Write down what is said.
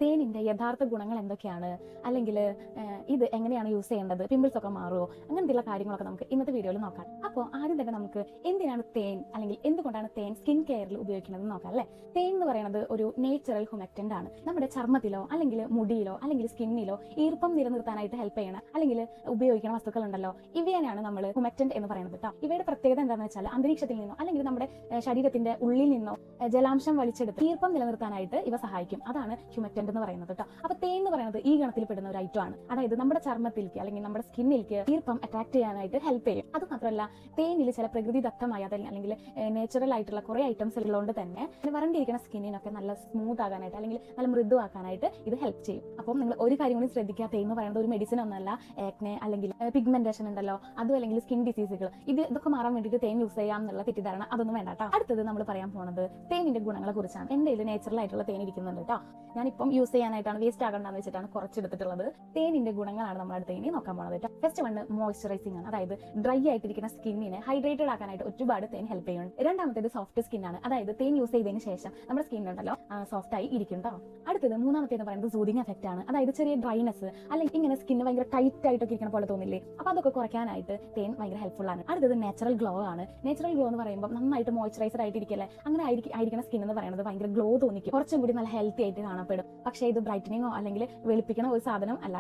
തേനിന്റെ യഥാർത്ഥ ഗുണങ്ങൾ എന്തൊക്കെയാണ്, അല്ലെങ്കിൽ ഇത് എങ്ങനെയാണ് യൂസ് ചെയ്യേണ്ടത്, പിമ്പിൾസ് ഒക്കെ മാറുമോ, അങ്ങനത്തെയുള്ള കാര്യങ്ങളൊക്കെ നമുക്ക് ഇന്നത്തെ വീഡിയോയിൽ നോക്കാം. അപ്പോൾ ആദ്യം തന്നെ നമുക്ക് എന്തിനാണ് തേൻ അല്ലെങ്കിൽ എന്തുകൊണ്ടാണ് തേൻ സ്കിൻ കെയറിൽ ഉപയോഗിക്കുന്നത് നോക്കാം അല്ലേ. തേൻ എന്ന് പറയുന്നത് ഒരു നേച്ചുറൽ ഹ്യൂമക്റ്റന്റ് ആണ്. നമ്മുടെ ചർമ്മത്തിലോ അല്ലെങ്കിൽ മുടിയിലോ അല്ലെങ്കിൽ സ്കിന്നിലോ ഈർപ്പം നിലനിർത്താനായിട്ട് ഹെൽപ്പ് ചെയ്യണം അല്ലെങ്കിൽ ഉപയോഗിക്കുന്ന വസ്തുക്കൾ ഉണ്ടല്ലോ, ഇവയാണ് നമ്മൾ ഹ്യൂമക്റ്റന്റ് എന്ന് പറയുന്നത് കേട്ടോ. ഇവയുടെ പ്രത്യേകത എന്താണെന്ന് വെച്ചാൽ അന്തരീക്ഷത്തിൽ നിന്നോ അല്ലെങ്കിൽ നമ്മുടെ ശരീരത്തിന്റെ ഉള്ളിൽ നിന്നോ ജലാംശം വലിച്ചെടുത്ത് ഈർപ്പം നിലനിർത്താനായിട്ട് ഇവ സഹായിക്കും. അതാണ് ഹ്യൂമക്റ്റന്റ് എന്ന് പറയുന്നത് കേട്ടോ. അപ്പൊ തേൻ എന്ന് പറയുന്നത് ഈ ഗണത്തിൽ പെടുന്ന ഒരു ഐറ്റം ആണ്. അതായത് നമ്മുടെ ചർമ്മത്തിലേക്ക് അല്ലെങ്കിൽ നമ്മുടെ സ്കിന്നിലേക്ക് ഈർപ്പം അട്രാക്ട് ചെയ്യാനായിട്ട് ഹെൽപ്പ് ചെയ്യും. അത് മാത്രമല്ല തേനിൽ ചില പ്രകൃതിദത്തമായ അല്ലെങ്കിൽ നേച്ചുറൽ ആയിട്ടുള്ള കുറെ ഐറ്റംസ് ഉള്ളതുകൊണ്ട് തന്നെ വരണ്ടിരിക്കുന്ന സ്കിന്നിനൊക്കെ നല്ല സ്മൂത്ത് ആകാനായിട്ട് അല്ലെങ്കിൽ നല്ല മൃദുവാക്കാനായിട്ട് ഇത് ഹെൽപ്പ് ചെയ്യും. അപ്പം നിങ്ങൾ ഒരു കാര്യം കൂടി ശ്രദ്ധിക്കുക, തേൻ എന്ന് പറയുന്നത് ഒരു മെഡിസിൻ ഒന്നല്ല. ആക്നെ അല്ലെങ്കിൽ പിഗ്മെന്റേഷൻ ഉണ്ടല്ലോ, അതും അല്ലെങ്കിൽ സ്കിൻ ഡിസീസുകൾ, ഇതൊക്കെ മാറാൻ വേണ്ടിയിട്ട് തേൻ യൂസ് ചെയ്യാം എന്നുള്ള തെറ്റിദ്ധാരണ അതൊന്നും വേണ്ട കേട്ടോ. അടുത്തത് നമ്മൾ പറയാൻ പോകുന്നത് തേനിന്റെ ഗുണങ്ങളെ കുറിച്ചാണ്. എന്റെ കയ്യിൽ നേച്ചുറൽ ആയിട്ടുള്ള തേൻ ഇരിക്കുന്നുണ്ട് കേട്ടോ. ഞാനിപ്പം യൂസ് ചെയ്യാനായിട്ടാണ്, വേസ്റ്റ് ആകണ്ടെന്ന് വെച്ചിട്ടാണ് കുറച്ചെടുത്തിട്ടുള്ളത്. തേനിന്റെ ഗുണങ്ങളാണ് നമ്മുടെ അടുത്ത് ഇനി നോക്കാൻ പോകുന്നത് കേട്ടോ. ഫസ്റ്റ് വൺ മോയ്സ്ചറൈസിംഗ് ആണ്. അതായത് ഡ്രൈ ആയിട്ടിരിക്കുന്ന സ്കിന്നിനെ ഹൈഡ്രേറ്റഡ് ആക്കാനായിട്ട് ഒരുപാട് തേൻ ഹെൽപ്പ് ചെയ്യുന്നുണ്ട്. രണ്ടാമത്തേത് സോഫ്റ്റ് സ്കിൻ ആണ്. അതായത് തേൻ യൂസ് ചെയ്തതിന് ശേഷം നമ്മുടെ സ്കിൻ ഉണ്ടല്ലോ സോഫ്റ്റ് ആയി ഇരിക്കും കേട്ടോ. അടുത്തത് മൂന്നാമത്തേന്ന് പറയുന്നത് സൂതിങ് എഫക്റ്റ് ആണ്. അതായത് ചെറിയ ഡ്രൈനെസ് അല്ലെങ്കിൽ ഇങ്ങനെ സ്കിന്ന് ഭയങ്കര ടൈറ്റ് ആയിട്ടൊക്കെ ഇരിക്കുന്ന പോലെ തോന്നില്ലേ, അപ്പൊ അതൊക്കെ കുറയ്ക്കാനായിട്ട് തേൻ ഭയങ്കര ഹെൽപ്ഫുൾ ആണ്. അടുത്തത് നാച്ചുറൽ ഗ്ലോ ആണ്. നാച്ചുറൽ ഗ്ലോ എന്ന് പറയുമ്പോൾ നന്നായിട്ട് മോയ്സ്ചറൈസർ ആയിട്ടിരിക്കല്ലേ, അങ്ങനെ ആയിരിക്കുന്ന സ്കിൻ എന്ന് പറയുന്നത് ഭയങ്കര ഗ്ലോ തോന്നിക്കും, കുറച്ചും കൂടി നല്ല ഹെൽത്തി ആയിട്ട് കാണപ്പെടും. പക്ഷേ ഇത് ബ്രൈറ്റനിങ്ങോ അല്ലെങ്കിൽ വെളുപ്പിക്കണ ഒരു സാധനം അല്ല.